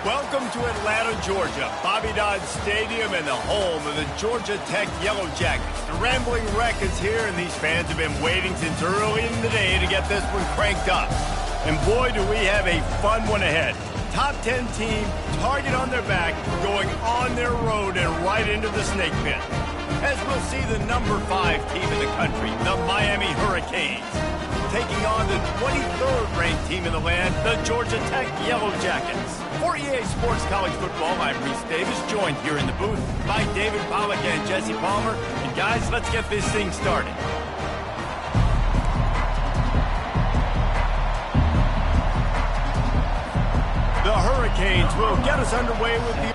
Welcome to Atlanta, Georgia, Bobby Dodd Stadium and the home of the Georgia Tech Yellow Jackets. The Rambling Wreck is here, and these fans have been waiting since early in the day to get this one cranked up. And boy, do we have a fun one ahead. Top 10 team, target on their back, going on their road and right into the snake pit. As we'll see the number 5 team in the country, the Miami Hurricanes, taking on the 23rd ranked team in the land, the Georgia Tech Yellow Jackets. For EA Sports College Football, I'm Reese Davis, joined here in the booth by David Pollack and Jesse Palmer. And guys, let's get this thing started. The Hurricanes will get us underway with the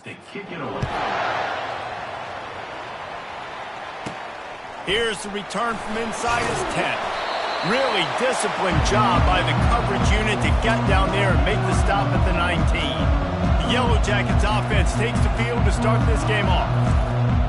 They kick it away. Here's the return from inside his 10. Really disciplined job by the coverage unit to get down there and make the stop at the 19. The Yellow Jackets offense takes the field to start this game off.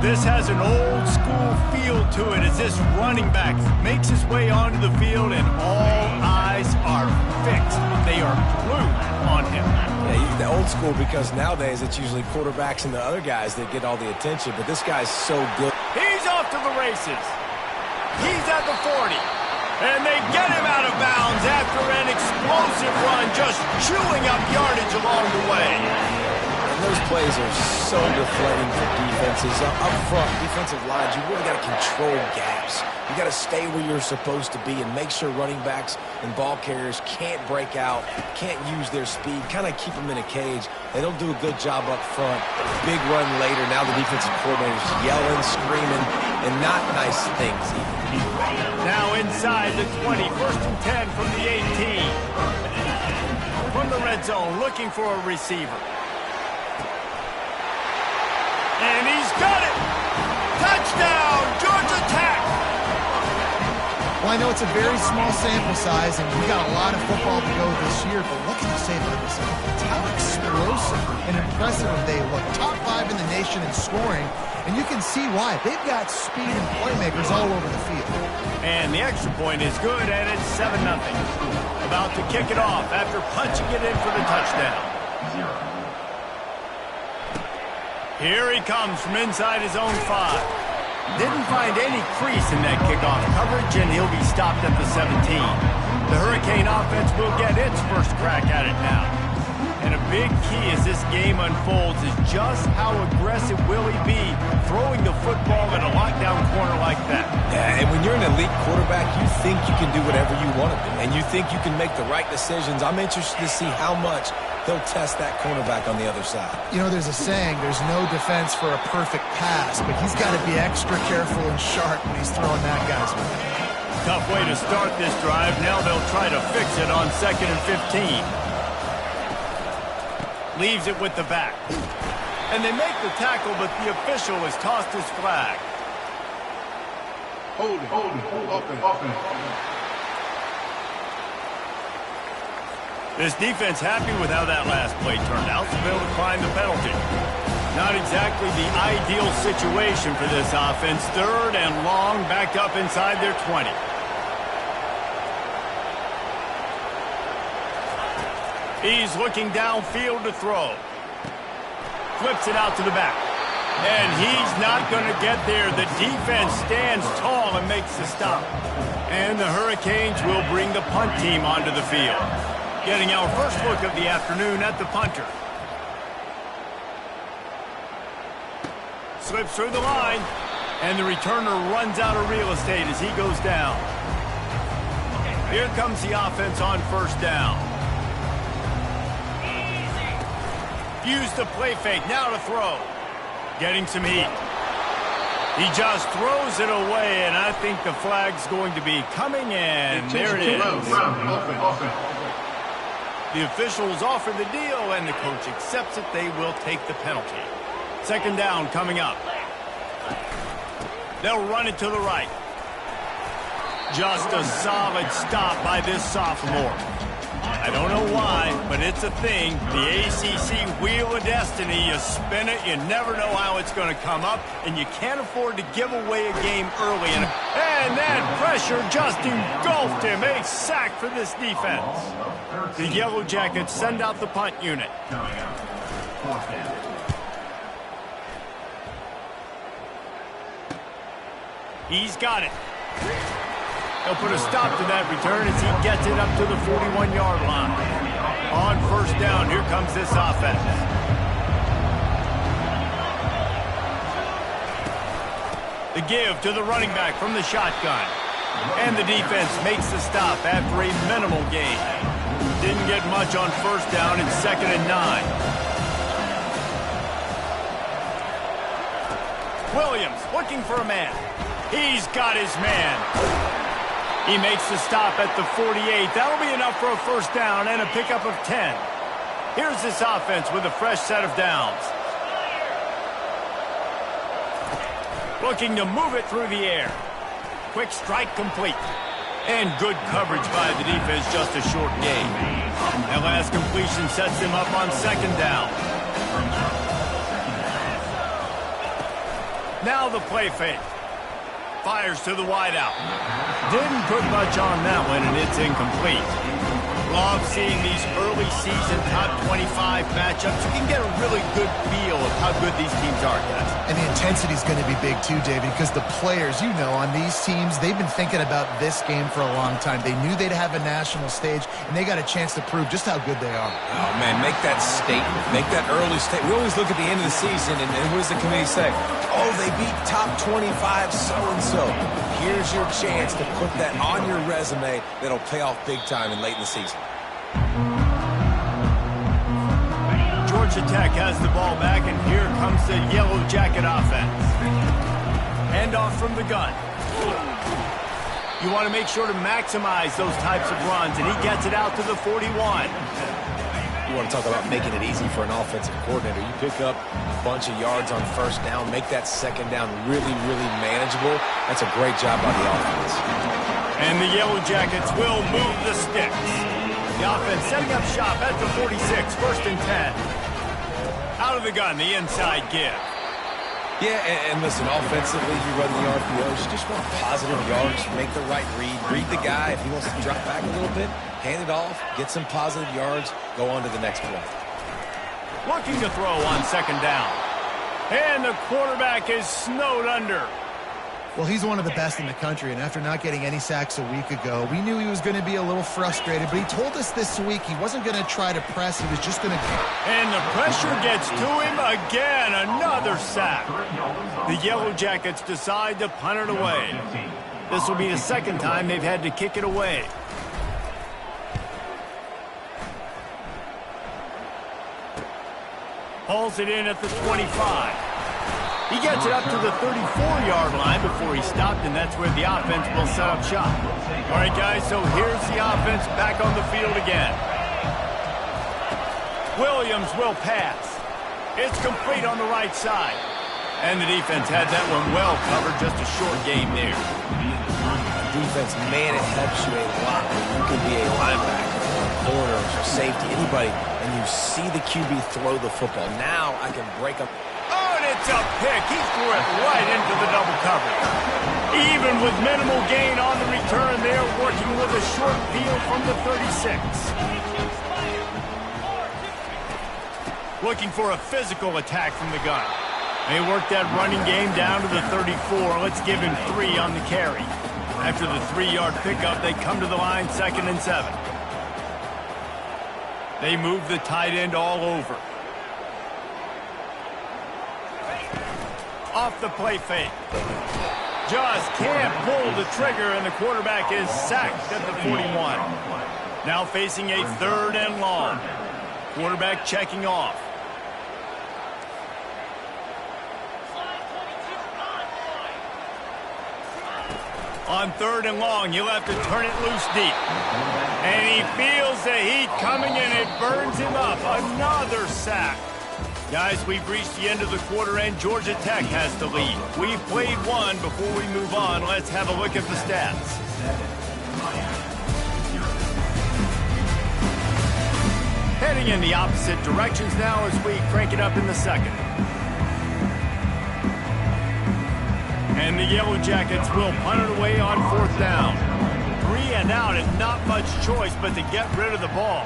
This has an old school feel to it as this running back makes his way onto the field and all eyes are fixed. They are glued on him. Yeah, the old school, because nowadays it's usually quarterbacks and the other guys that get all the attention, but this guy's so good. He's off to the races. He's at the 40. And they get him out of bounds after an explosive run, just chewing up yardage along the way. Those plays are so deflating for defenses. Up front, defensive lines, you really got to control gaps. You got to stay where you're supposed to be and make sure running backs and ball carriers can't break out, can't use their speed, kind of keep them in a cage. They don't do a good job up front. Big run later. Now the defensive coordinator's yelling, screaming, and not nice things even. Now inside the 20, 1st and 10 from the 18. From the red zone, looking for a receiver. And he's got it! Touchdown, Georgia Tech! Well, I know it's a very small sample size, and we've got a lot of football to go this year, but what can you say about this offense? How explosive and impressive they look. Top 5 in the nation in scoring, and you can see why. They've got speed and playmakers all over the field. And the extra point is good, and it's 7-0. about to kick it off after punching it in for the touchdown. Here he comes from inside his own 5. Didn't find any crease in that kickoff coverage, and he'll be stopped at the 17. The Hurricane offense will get its first crack at it now. And a big key as this game unfolds is just how aggressive will he be throwing the football in a lockdown corner like that. Yeah, and when you're an elite quarterback, you think you can do whatever you want to do, and you think you can make the right decisions. I'm interested to see how much he'll test that cornerback on the other side. You know, there's a saying, there's no defense for a perfect pass, but he's got to be extra careful and sharp when he's throwing that guy's way. Tough way to start this drive. Now they'll try to fix it on 2nd and 15. Leaves it with the back. And they make the tackle, but the official has tossed his flag. Hold it. Open. This defense happy with how that last play turned out, so they'll decline the penalty. Not exactly the ideal situation for this offense. 3rd and long, backed up inside their 20. He's looking downfield to throw. Flips it out to the back. And he's not going to get there. The defense stands tall and makes the stop. And the Hurricanes will bring the punt team onto the field. Getting our first look of the afternoon at the punter. Slips through the line. And the returner runs out of real estate as he goes down. Here comes the offense on 1st down. Use the play fake, now to throw. Getting some heat. He just throws it away, and I think the flag's going to be coming in. There it is. The officials offer the deal, and the coach accepts it. They will take the penalty. 2nd down coming up. They'll run it to the right. Just a solid stop by this sophomore. I don't know why, but it's a thing. The ACC Wheel of Destiny, you spin it, you never know how it's going to come up, and you can't afford to give away a game early. And that pressure just engulfed him. A sack for this defense. The Yellow Jackets send out the punt unit. He's got it. He'll put a stop to that return as he gets it up to the 41-yard line. On 1st down, here comes this offense. The give to the running back from the shotgun. And the defense makes the stop after a minimal gain. Didn't get much on 1st down and 2nd and 9. Williams looking for a man. He's got his man. He makes the stop at the 48. That'll be enough for a 1st down and a pickup of 10. Here's this offense with a fresh set of downs. Looking to move it through the air. Quick strike complete. And good coverage by the defense, just a short gain. That last completion sets them up on 2nd down. Now the play fake. Fires to the wideout. Didn't put much on that one, and it's incomplete. Love seeing these early season top 25 matchups. You can get a really good feel of how good these teams are, guys. And the intensity is going to be big too, David, because the players, you know, on these teams, they've been thinking about this game for a long time. They knew they'd have a national stage, and they got a chance to prove just how good they are. Oh, man, make that statement. Make that early statement. We always look at the end of the season, and what does the committee say? Oh, they beat top 25 so-and-so. Here's your chance to put that on your resume that'll pay off big time and late in the season. Georgia Tech has the ball back, and here comes the Yellow Jacket offense. Handoff from the gun. You want to make sure to maximize those types of runs, and he gets it out to the 41. You want to talk about making it easy for an offensive coordinator. You pick up a bunch of yards on 1st down, make that 2nd down really, really manageable. That's a great job by the offense. And the Yellow Jackets will move the sticks. The offense setting up shop at the 46, 1st and 10. Out of the gun, the inside give. Yeah, and listen, offensively, you run the RPOs. You just want positive yards, make the right read the guy. If he wants to drop back a little bit, hand it off, get some positive yards, go on to the next play. Looking to throw on second down. And the quarterback is snowed under. Well, he's one of the best in the country, and after not getting any sacks a week ago, we knew he was going to be a little frustrated, but he told us this week he wasn't going to try to press, he was just going to go. And the pressure gets to him again, another sack. The Yellow Jackets decide to punt it away. This will be the second time they've had to kick it away. Hauls it in at the 25. He gets it up to the 34-yard line before he stopped, and that's where the offense will set up shop. All right, guys, so here's the offense back on the field again. Williams will pass. It's complete on the right side. And the defense had that one well covered, just a short game there. Defense, man, it helps you a lot when you can be a linebacker, or corner, or safety, anybody, and you see the QB throw the football. Now I can break up. It's a pick. He threw it right into the double coverage. Even with minimal gain on the return, they're working with a short field from the 36. Looking for a physical attack from the gun. They work that running game down to the 34. Let's give him 3 on the carry. After the 3-yard pickup, they come to the line 2nd and 7. They move the tight end all over. Off the play fake. Just can't pull the trigger, and the quarterback is sacked at the 41. Now facing a 3rd and long. Quarterback checking off. On 3rd and long, he'll have to turn it loose deep. And he feels the heat coming, and it burns him up. Another sack. Guys, we've reached the end of the quarter, and Georgia Tech has the lead. We've played one. Before we move on, let's have a look at the stats. Heading in the opposite directions now as we crank it up in the second. And the Yellow Jackets will punt it away on 4th down. 3 and out, and not much choice but to get rid of the ball.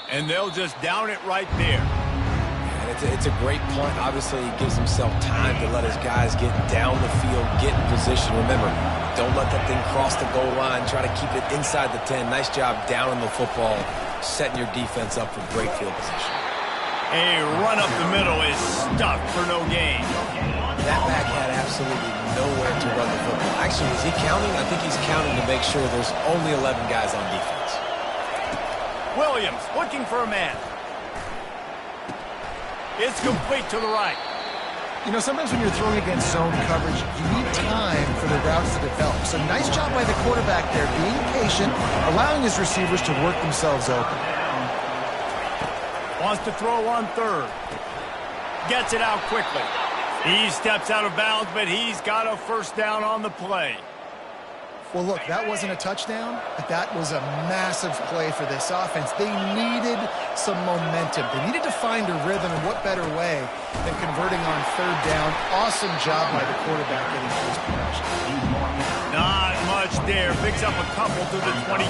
And they'll just down it right there. And it's a great punt. Obviously, he gives himself time to let his guys get down the field, get in position. Remember, don't let that thing cross the goal line. Try to keep it inside the 10. Nice job downing the football, setting your defense up for great field position. A run up the middle is stuffed for no gain. That back had absolutely nowhere to run the football. Actually, is he counting? I think he's counting to make sure there's only 11 guys on defense. Williams looking for a man. It's complete to the right. You know, sometimes when you're throwing against zone coverage, you need time for the routes to develop. So nice job by the quarterback there, being patient, allowing his receivers to work themselves open. Wants to throw on 3rd. Gets it out quickly. He steps out of bounds, but he's got a 1st down on the play. Well, look, that wasn't a touchdown, but that was a massive play for this offense. They needed some momentum. They needed to find a rhythm, and what better way than converting on 3rd down. Awesome job by the quarterback getting first production. Not much there. Picks up a couple to the 22.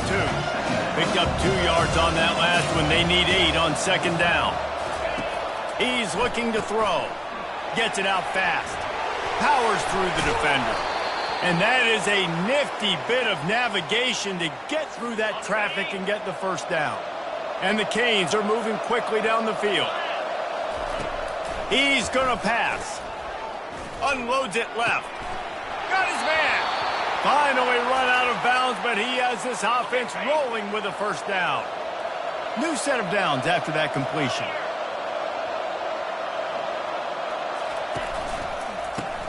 Picked up 2 yards on that last one. They need 8 on 2nd down. He's looking to throw. Gets it out fast. Powers through the defender. And that is a nifty bit of navigation to get through that traffic and get the 1st down. And the Canes are moving quickly down the field. He's going to pass. Unloads it left. Got his man. Finally run out of bounds, but he has this offense rolling with a 1st down. New set of downs after that completion.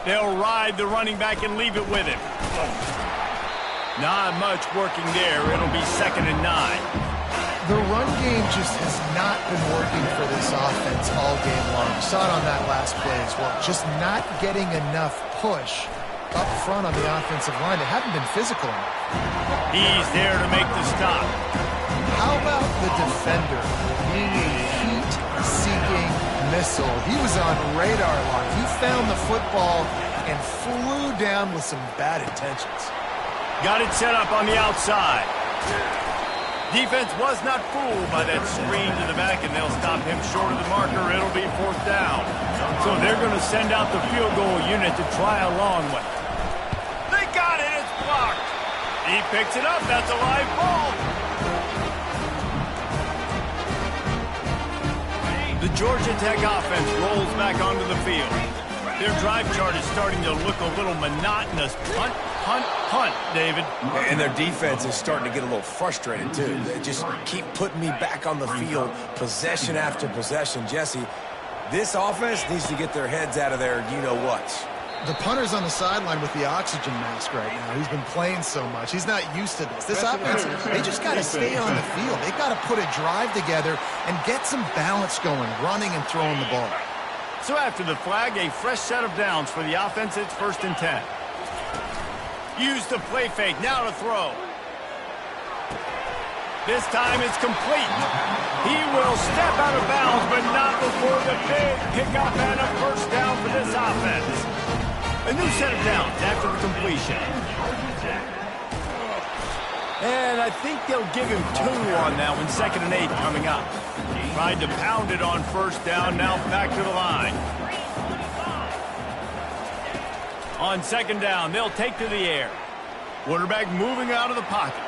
They'll ride the running back and leave it with him. Not much working there. It'll be 2nd and 9. The run game just has not been working for this offense all game long. You saw it on that last play as well. Just not getting enough push up front on the offensive line. They haven't been physical enough. He's there to make the stop. how about the defender being a heat-seeking missile? He was on radar lock. He found the football and flew down with some bad intentions. Got it set up on the outside. Defense was not fooled by that screen to the back, and they'll stop him short of the marker. It'll be 4th down. So they're going to send out the field goal unit to try a long one. They got it. It's blocked. He picks it up. That's a live ball. The Georgia Tech offense rolls back onto the field. Their drive chart is starting to look a little monotonous. Punt, punt, punt, David. And their defense is starting to get a little frustrated, too. They just keep putting me back on the field, possession after possession. Jesse, this offense needs to get their heads out of their you-know-whats. The punter's on the sideline with the oxygen mask right now. He's been playing so much. He's not used to this. This offense, they just got to stay on the field. They've got to put a drive together and get some balance going, running and throwing the ball. So after the flag, a fresh set of downs for the offense. It's 1st and 10. Use the play fake. Now to throw. This time it's complete. He will step out of bounds, but not before the big pickup and a 1st down for this offense. A new set of downs after the completion. And I think they'll give him 2 on that one. 2nd and 8 coming up. Tried to pound it on 1st down. Now back to the line. On 2nd down, they'll take to the air. Quarterback moving out of the pocket.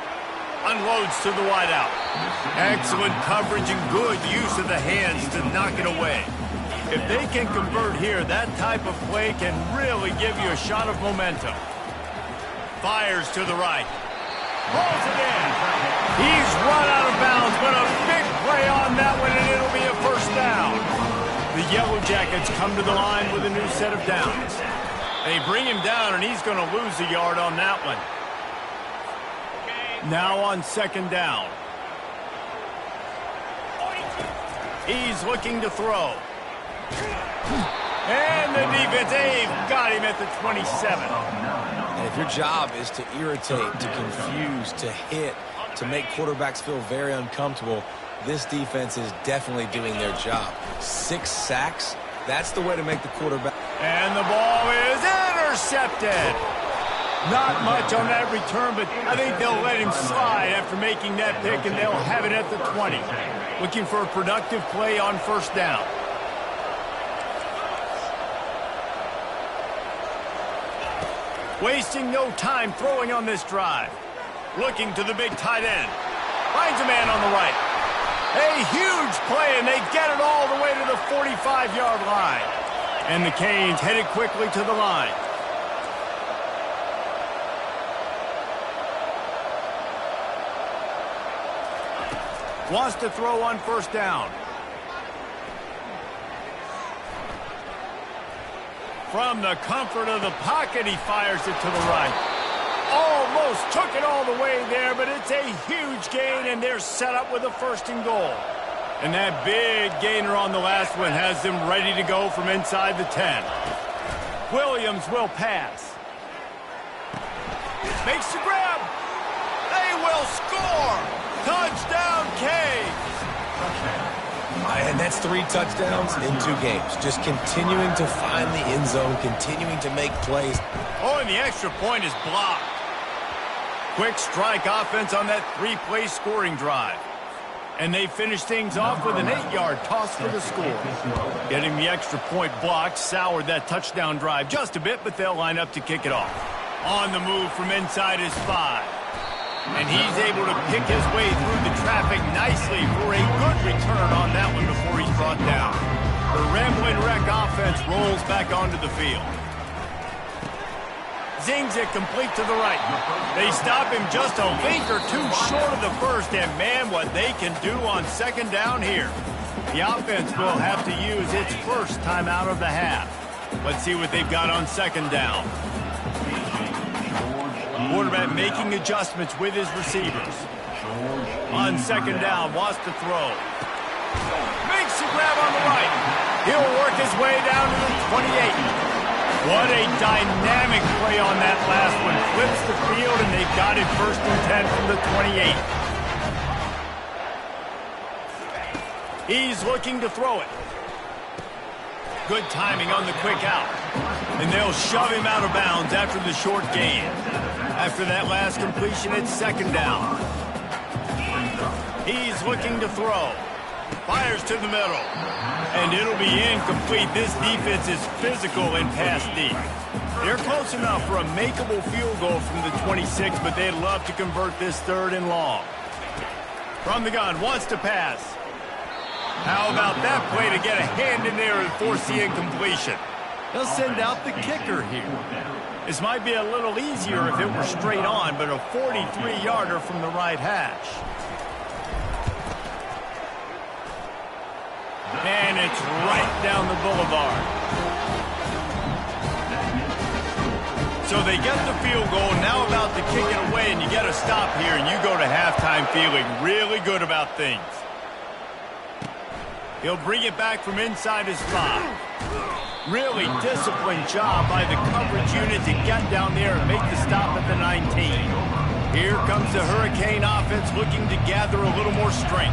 Unloads to the wideout. Excellent coverage and good use of the hands to knock it away. If they can convert here, that type of play can really give you a shot of momentum. Fires to the right. Pulls it in. He's run out of bounds, but a big play on that one, and it'll be a 1st down. The Yellow Jackets come to the line with a new set of downs. They bring him down, and he's going to lose a yard on that one. Now on 2nd down. He's looking to throw. And the defense, they've got him at the 27. And if your job is to irritate, to confuse, to hit, to make quarterbacks feel very uncomfortable, this defense is definitely doing their job. 6 sacks, that's the way to make the quarterback. And the ball is intercepted. Not much on that return, but I think they'll let him slide after making that pick, and they'll have it at the 20. Looking for a productive play on 1st down. Wasting no time throwing on this drive. Looking to the big tight end. Finds a man on the right. A huge play, and they get it all the way to the 45-yard line. And the Canes headed quickly to the line. Wants to throw on 1st down. From the comfort of the pocket, he fires it to the right. Almost took it all the way there, but it's a huge gain, and they're set up with a 1st and goal. And that big gainer on the last one has them ready to go from inside the 10. Williams will pass. Makes the grab. They will score. Touchdown, Canes. And that's 3 touchdowns in 2 games. Just continuing to find the end zone, continuing to make plays. Oh, and the extra point is blocked. Quick strike offense on that 3-play scoring drive. And they finish things off with an 8-yard toss for the score. Getting the extra point blocked soured that touchdown drive just a bit, but they'll line up to kick it off. On the move from inside his 5. And he's able to pick his way through the traffic nicely for a good return on that one before he's brought down. The Rambling Wreck offense rolls back onto the field. Zings it complete to the right. They stop him just a link or 2 short of the 1st, and man, what they can do on 2nd down here. The offense will have to use its 1st timeout of the half. Let's see what they've got on 2nd down. Quarterback making adjustments with his receivers. On 2nd down, wants to throw. Makes the grab on the right. He'll work his way down to the 28. What a dynamic play on that last one. Flips the field, and they got it 1st and 10 from the 28. He's looking to throw it. Good timing on the quick out. And they'll shove him out of bounds after the short gain. After that last completion, it's second down. He's looking to throw. Fires to the middle. And it'll be incomplete. This defense is physical in pass deep. They're close enough for a makeable field goal from the 26, but they'd love to convert this third and long. From the gun, wants to pass. How about that play to get a hand in there and force the incompletion? They'll send out the kicker here. This might be a little easier if it were straight on, but a 43-yarder from the right hash. And it's right down the boulevard. So they get the field goal, now about to kick it away, and you get a stop here, and you go to halftime feeling really good about things. He'll bring it back from inside his 5. Really disciplined job by the coverage unit to get down there and make the stop at the 19. Here comes the Hurricane offense looking to gather a little more strength.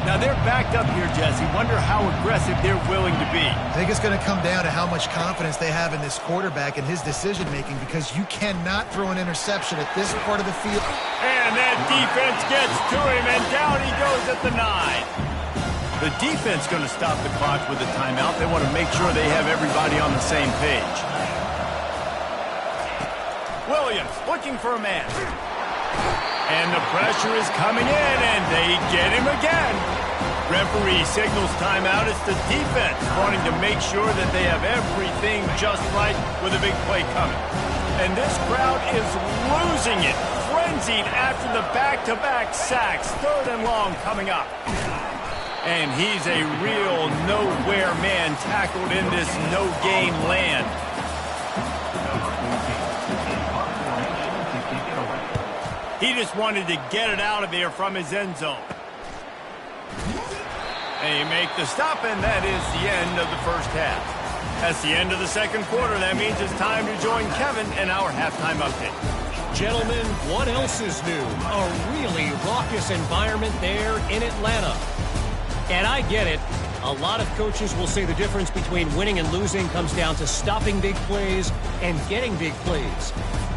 Now they're backed up here, Jesse. Wonder how aggressive they're willing to be. I think it's going to come down to how much confidence they have in this quarterback and his decision-making, because you cannot throw an interception at this part of the field. And that defense gets to him, and down he goes at the 9. The defense going to stop the clock with a timeout. They want to make sure they have everybody on the same page. Williams looking for a man. And the pressure is coming in, and they get him again. Referee signals timeout. It's the defense wanting to make sure that they have everything just right with a big play coming. And this crowd is losing it, frenzied after the back-to-back sacks. Third and long coming up. And he's a real nowhere man tackled in this no-gain land. He just wanted to get it out of there from his end zone. They make the stop, and that is the end of the first half. That's the end of the second quarter. That means it's time to join Kevin in our halftime update. Gentlemen, what else is new? A really raucous environment there in Atlanta. And I get it. A lot of coaches will say the difference between winning and losing comes down to stopping big plays and getting big plays.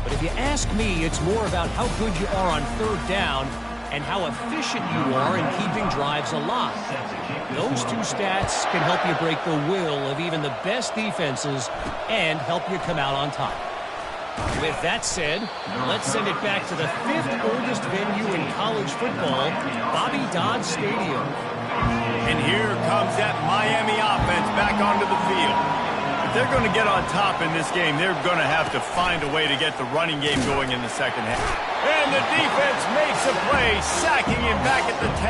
But if you ask me, it's more about how good you are on third down and how efficient you are in keeping drives alive. Those two stats can help you break the will of even the best defenses and help you come out on top. With that said, let's send it back to the 5th oldest venue in college football, Bobby Dodd Stadium. And here comes that Miami offense back onto the field. If they're going to get on top in this game, they're going to have to find a way to get the running game going in the second half. And the defense makes a play, sacking him back at the 10.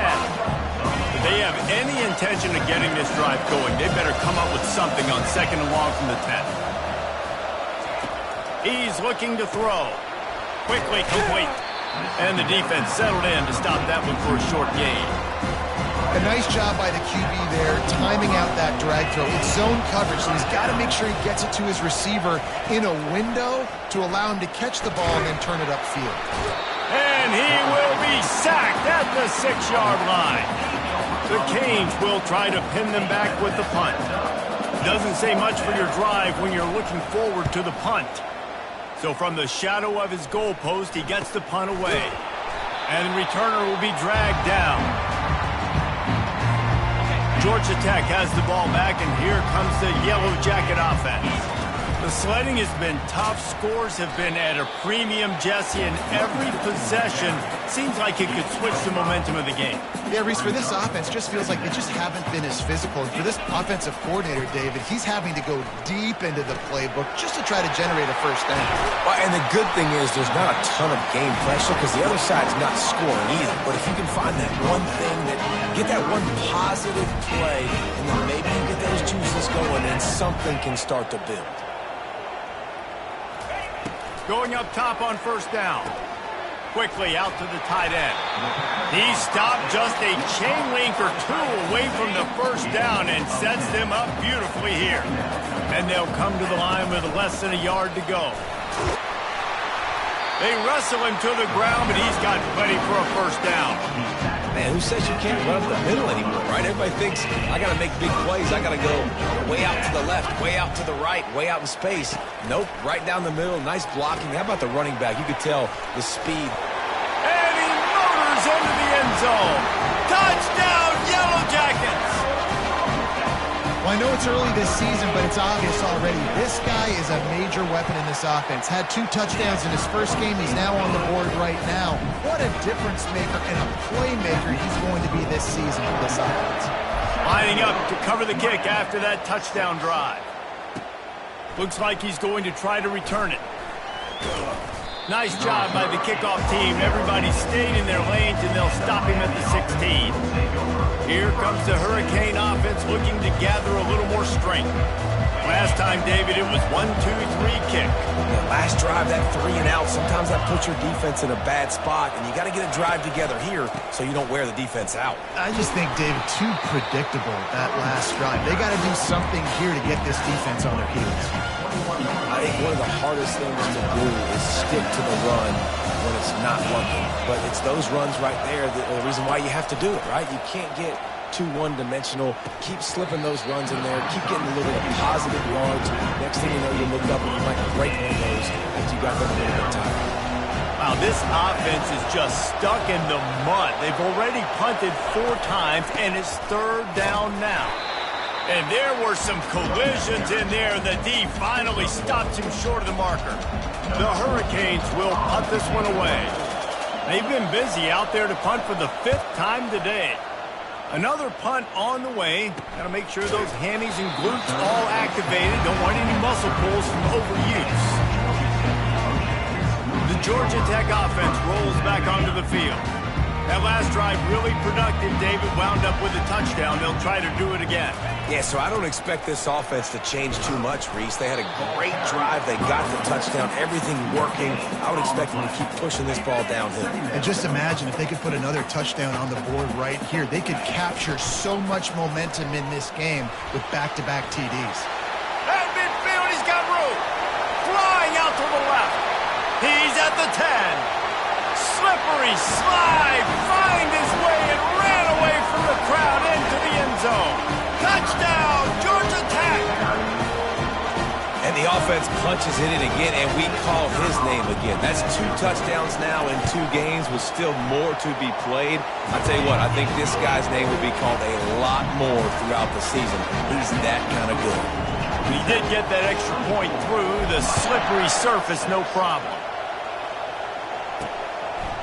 If they have any intention of getting this drive going, they better come up with something on second and long from the 10. He's looking to throw. Quickly complete. And the defense settled in to stop that one for a short gain. A nice job by the QB there, timing out that drag throw. It's zone coverage, so he's got to make sure he gets it to his receiver in a window to allow him to catch the ball and then turn it upfield. And he will be sacked at the 6-yard line. The Canes will try to pin them back with the punt. Doesn't say much for your drive when you're looking forward to the punt. So from the shadow of his goalpost, he gets the punt away. And the returner will be dragged down. Georgia Tech has the ball back, and here comes the Yellow Jacket offense. The sledding has been tough. Scores have been at a premium, Jesse, and every possession seems like it could switch the momentum of the game. Yeah, Reese, for this offense, just feels like they just haven't been as physical. And for this offensive coordinator, David, he's having to go deep into the playbook just to try to generate a first down. Well, and the good thing is there's not a ton of game pressure because the other side's not scoring either. But if you can find that one thing, get that one positive play, and then maybe you get those juices going, and something can start to build. Going up top on first down. Quickly out to the tight end. He stopped just a chain link or two away from the first down and sets them up beautifully here. And. And they'll come to the line with less than a yard to go. They wrestle him to the ground, but he's got plenty for a first down. Man, who says you can't run up the middle anymore, right? Everybody thinks, I got to make big plays. I got to go way out to the left, way out to the right, way out in space. Nope, right down the middle. Nice blocking. How about the running back? You could tell the speed. And he motors into the end zone. Touchdown, Yellow Jackets! Well, I know it's early this season, but it's obvious already. This guy is a major weapon in this offense. Had 2 touchdowns in his first game. He's now on the board right now. What a difference maker and a playmaker he's going to be this season for this offense. Lining up to cover the kick after that touchdown drive. Looks like he's going to try to return it. Nice job by the kickoff team. Everybody stayed in their lanes, and they'll stop him at the 16. Here comes the Hurricane offense looking to gather a little more strength. Last time, David, it was 1-2-3 kick. The last drive, that 3 and out, sometimes that puts your defense in a bad spot, and you got to get a drive together here so you don't wear the defense out. I just think, David, too predictable that last drive. They got to do something here to get this defense on their heels. I think one of the hardest things to do is stick to the run when it's not working. But it's those runs right there that are the reason why you have to do it, right? You can't get too one-dimensional. Keep slipping those runs in there. Keep getting a little bit of positive yards. Next thing you know, you look up and you might break one of those after you got them a little bit tired. Wow, this offense is just stuck in the mud. They've already punted 4 times, and it's 3rd down now. And there were some collisions in there. The D finally stops him short of the marker. The Hurricanes will punt this one away. They've been busy out there to punt for the 5th time today. Another punt on the way. Got to make sure those hammies and glutes all activated. Don't want any muscle pulls from overuse. The Georgia Tech offense rolls back onto the field. That last drive really productive. David wound up with a touchdown. They'll try to do it again. Yeah, so I don't expect this offense to change too much, Reese. They had a great drive. They got the touchdown. Everything working. I would expect them to keep pushing this ball downhill. And just imagine if they could put another touchdown on the board right here. They could capture so much momentum in this game with back-to-back TDs. At midfield, he's got room. Flying out to the left. He's at the 10. Slippery slide. Find his way and ran away from the crowd into the end zone. Touchdown, Georgia Tech! And the offense punches it in again, and we call his name again. That's 2 touchdowns now in 2 games with still more to be played. I tell you what, I think this guy's name will be called a lot more throughout the season. He's that kind of good. He did get that extra point through the slippery surface, no problem.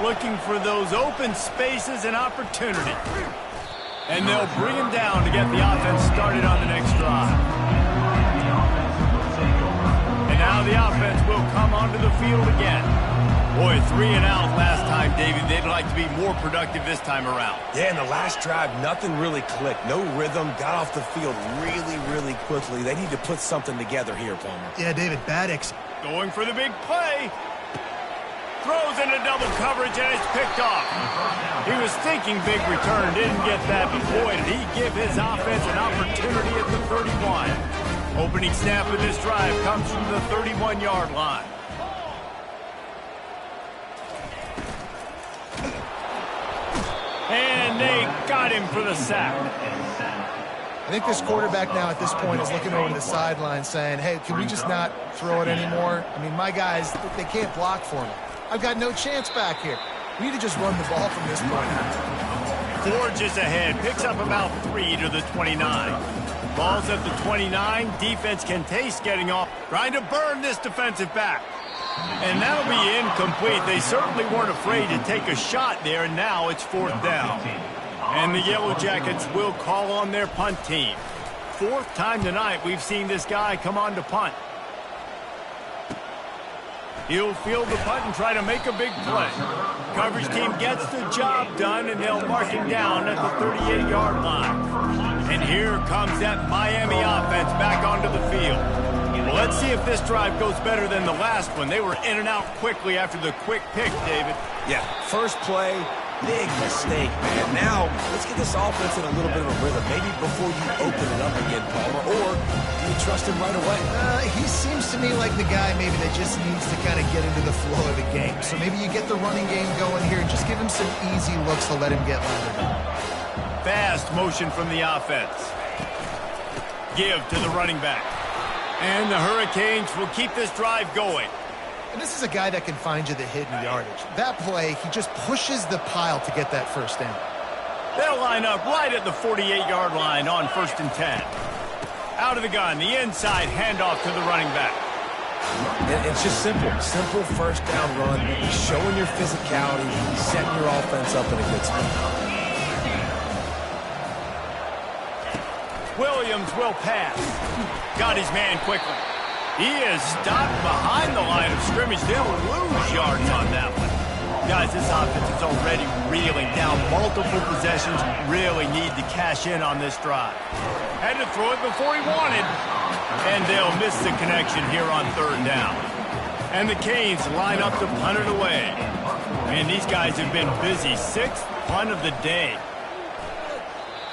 Looking for those open spaces and opportunity. And they'll bring him down to get the offense started on the next drive. And now the offense will come onto the field again. Boy, 3 and out last time, David. They'd like to be more productive this time around. Yeah, in the last drive, nothing really clicked. No rhythm. Got off the field really, really quickly. They need to put something together here, Palmer. Yeah, David, bad going for the big play. Throws into double coverage, and it's picked off. He was thinking big return, didn't get that, but boy, did he give his offense an opportunity at the 31. Opening snap of this drive comes from the 31-yard line. And they got him for the sack. I think this quarterback now at this point is looking over to the sideline saying, hey, can we just not throw it anymore? I mean, my guys, they can't block for me. I've got no chance back here. We need to just run the ball from this point on. Forges ahead, picks up about 3 to the 29. Ball's at the 29. Defense can taste getting off, trying to burn this defensive back. And that'll be incomplete. They certainly weren't afraid to take a shot there, and now it's 4th down. And the Yellow Jackets will call on their punt team. 4th time tonight we've seen this guy come on to punt. He'll field the punt and try to make a big play. Coverage team gets the job done, and they'll mark him down at the 38-yard line. And here comes that Miami offense back onto the field. Well, let's see if this drive goes better than the last one. They were in and out quickly after the quick pick, David. Yeah, first play, Big mistake, man. Now, let's get this offense in a little bit of a rhythm. Maybe before you open it up again, Palmer, or do you trust him right away? He seems to me like the guy maybe that just needs to kind of get into the flow of the game. So maybe you get the running game going here and just give him some easy looks to let him get lathered up. Fast motion from the offense. Give to the running back. And the Hurricanes will keep this drive going. And this is a guy that can find you the hidden yardage. That play, he just pushes the pile to get that first down. They'll line up right at the 48-yard line on 1st and 10. Out of the gun, the inside handoff to the running back. It's just simple. Simple first down run, showing your physicality, setting your offense up in a good spot. Williams will pass. Got his man quickly. He is stopped behind the line of scrimmage. They'll lose yards on that one. Guys, this offense is already reeling down. Multiple possessions, really need to cash in on this drive. Had to throw it before he wanted. And they'll miss the connection here on 3rd down. And the Canes line up to punt it away. Man, these guys have been busy. 6th punt of the day.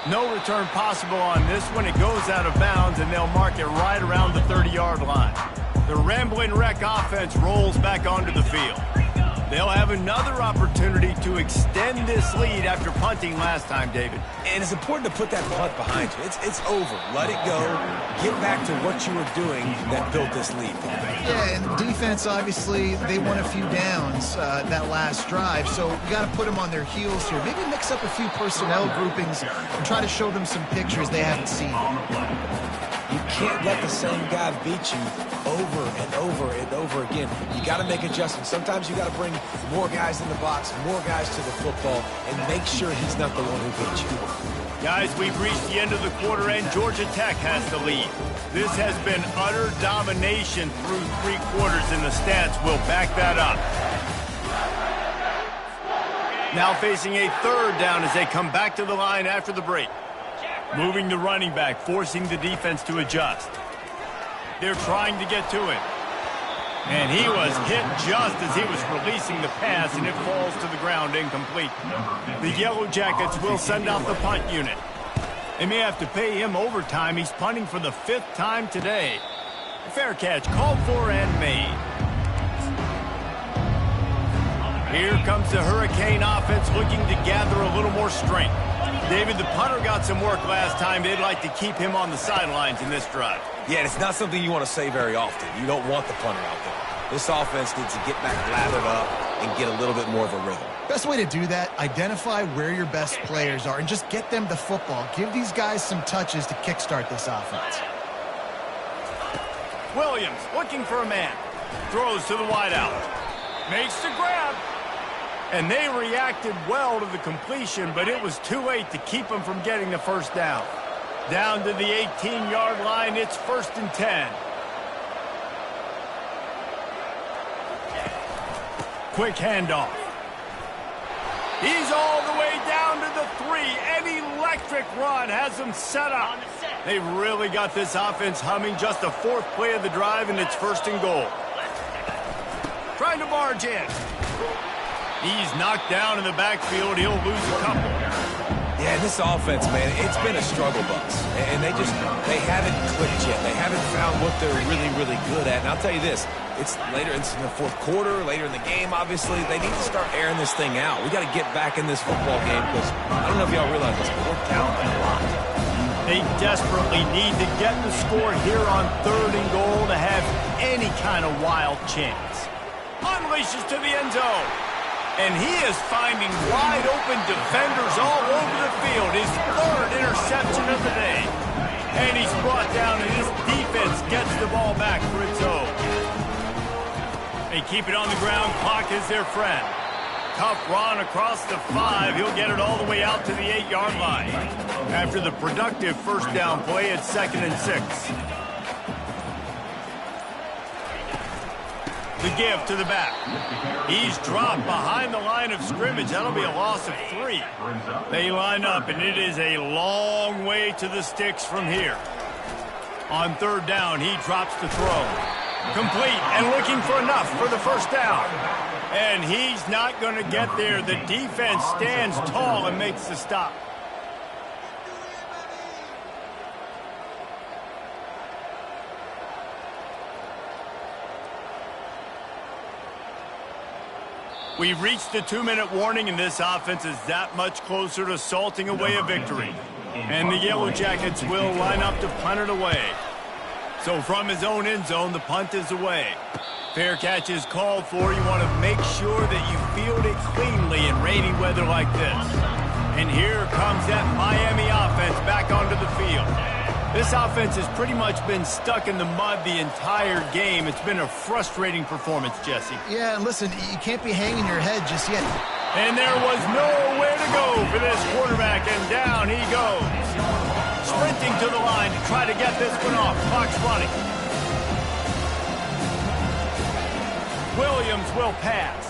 No return possible on this one. It goes out of bounds, and they'll mark it right around the 30-yard line. The Rambling Wreck offense rolls back onto the field. They'll have another opportunity to extend this lead after punting last time, David. And it's important to put that punt behind you. It's over. Let it go. Get back to what you were doing that built this lead. Yeah, and defense, obviously, they won a few downs that last drive, so we got to put them on their heels here. Maybe mix up a few personnel groupings and try to show them some pictures they haven't seen. You can't let the same guy beat you over and over and over again. You got to make adjustments. Sometimes you got to bring more guys in the box, more guys to the football, and make sure he's not the one who beats you. Guys, we've reached the end of the quarter, and Georgia Tech has the lead. This has been utter domination through 3 quarters, and the stats will back that up. Now facing a 3rd down as they come back to the line after the break. Moving the running back, forcing the defense to adjust. They're trying to get to him. And he was hit just as he was releasing the pass, and it falls to the ground incomplete. The Yellow Jackets will send out the punt unit. They may have to pay him overtime. He's punting for the 5th time today. A fair catch called for and made. Here comes the Hurricane offense looking to gather a little more strength. David, the punter got some work last time. They'd like to keep him on the sidelines in this drive. Yeah, it's not something you want to say very often. You don't want the punter out there. This offense needs to get back lathered up and get a little bit more of a rhythm. Best way to do that, identify where your best players are and just get them the football. Give these guys some touches to kickstart this offense. Williams looking for a man. Throws to the wideout. Makes the grab. And they reacted well to the completion, but it was too late to keep them from getting the first down. Down to the 18-yard line, it's 1st and 10. Quick handoff. He's all the way down to the 3. An electric run has them set up. They've really got this offense humming. Just the 4th play of the drive, and it's 1st and goal. Trying to barge in. He's knocked down in the backfield. He'll lose a couple. Yeah, this offense, man, it's been a struggle bus. And they haven't clicked yet. They haven't found what they're really, really good at. And I'll tell you this, it's in the 4th quarter, later in the game, obviously. They need to start airing this thing out. We got to get back in this football game because I don't know if y'all realize this, but we're down by a lot. They desperately need to get the score here on 3rd and goal to have any kind of wild chance. Unleashes to the end zone. And he is finding wide-open defenders all over the field. His 3rd interception of the day. And he's brought down, and his defense gets the ball back for its own. They keep it on the ground. Clock is their friend. Tough run across the 5. He'll get it all the way out to the 8-yard line. After the productive first down play, it's 2nd and 6. The give to the back. He's dropped behind the line of scrimmage. That'll be a loss of 3. They line up, and it is a long way to the sticks from here. On 3rd down, he drops the throw. Complete and looking for enough for the first down. And he's not going to get there. The defense stands tall and makes the stop. We've reached the 2-minute warning, and this offense is that much closer to salting away a victory. And the Yellow Jackets will line up to punt it away. So from his own end zone, the punt is away. Fair catch is called for. You want to make sure that you field it cleanly in rainy weather like this. And here comes that Miami offense back onto the field. This offense has pretty much been stuck in the mud the entire game. It's been a frustrating performance, Jesse. Yeah, and listen, you can't be hanging your head just yet. And there was nowhere to go for this quarterback, and down he goes. Sprinting to the line to try to get this one off. Clock's running. Williams will pass.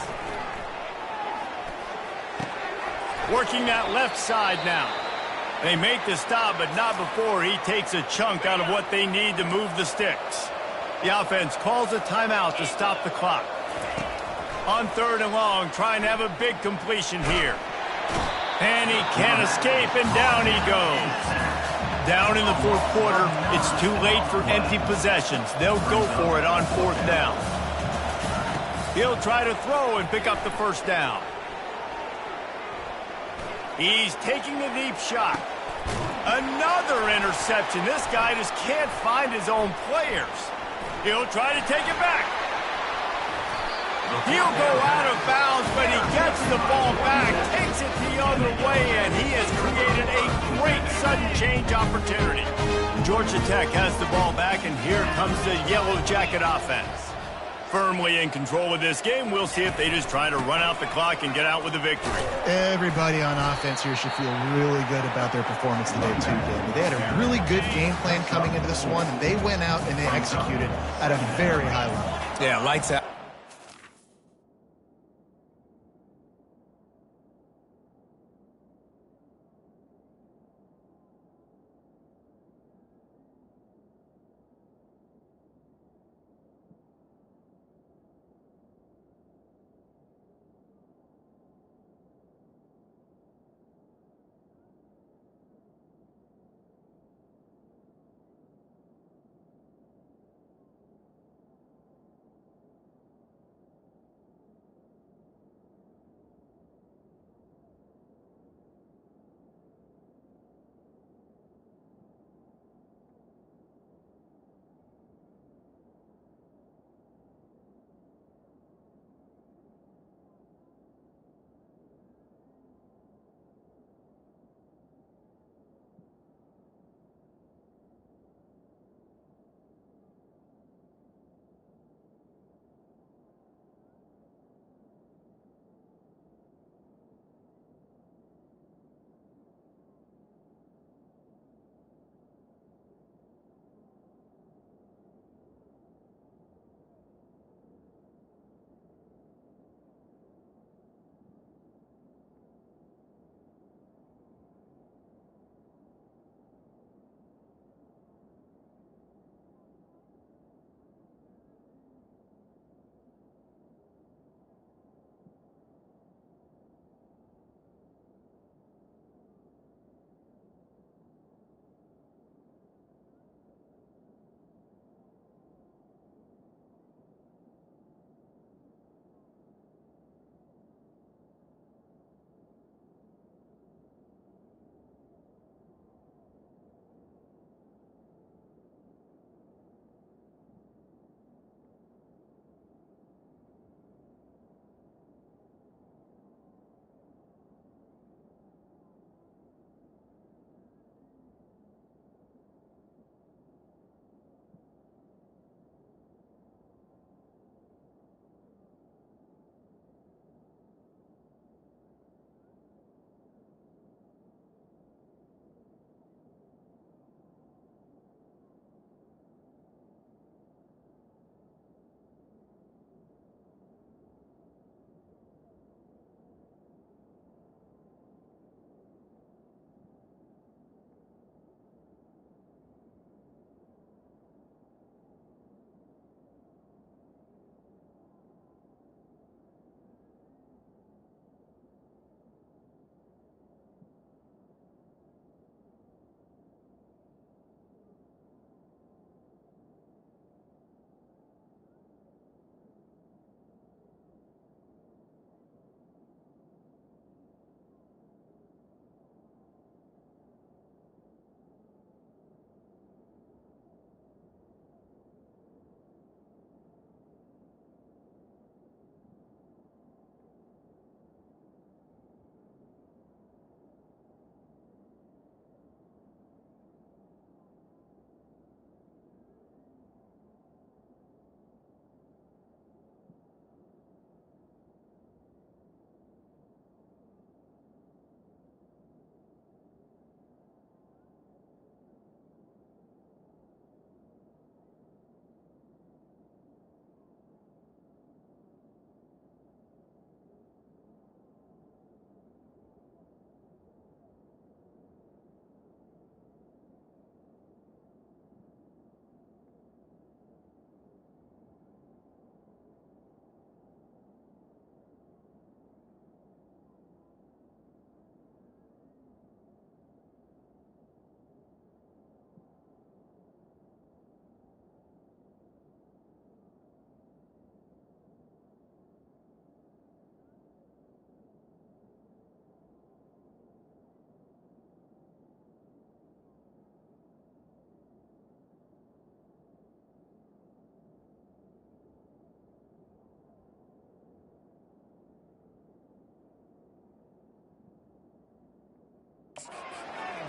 Working that left side now. They make the stop, but not before he takes a chunk out of what they need to move the sticks. The offense calls a timeout to stop the clock. On 3rd and long, trying to have a big completion here. And he can't escape, and down he goes. Down in the 4th quarter, it's too late for empty possessions. They'll go for it on 4th down. He'll try to throw and pick up the first down. He's taking the deep shot. Another interception. This guy just can't find his own players. He'll try to take it back. He'll go out of bounds, but he gets the ball back, takes it the other way, and he has created a great sudden change opportunity. Georgia Tech has the ball back, and here comes the Yellow Jacket offense. Firmly in control of this game. We'll see if they just try to run out the clock and get out with a victory. Everybody on offense here should feel really good about their performance today, too, Danny. They had a really good game plan coming into this one, and they went out and they executed at a very high level. Yeah, lights out.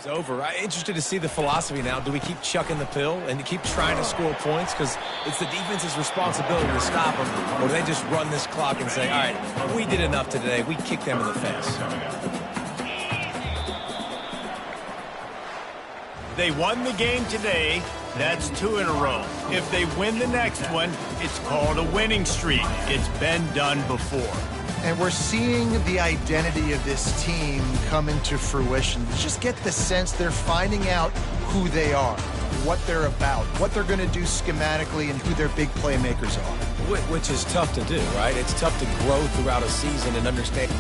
It's over. I'm interested to see the philosophy now. Do we keep chucking the pill and keep trying to score points because it's the defense's responsibility to stop them, or do they just run this clock and say, all right, we did enough today. We kicked them in the face. They won the game today. That's 2 in a row. If they win the next one, it's called a winning streak. It's been done before. And we're seeing the identity of this team come into fruition. Just get the sense they're finding out who they are, what they're about, what they're going to do schematically, and who their big playmakers are. Which is tough to do, right? It's tough to grow throughout a season and understand.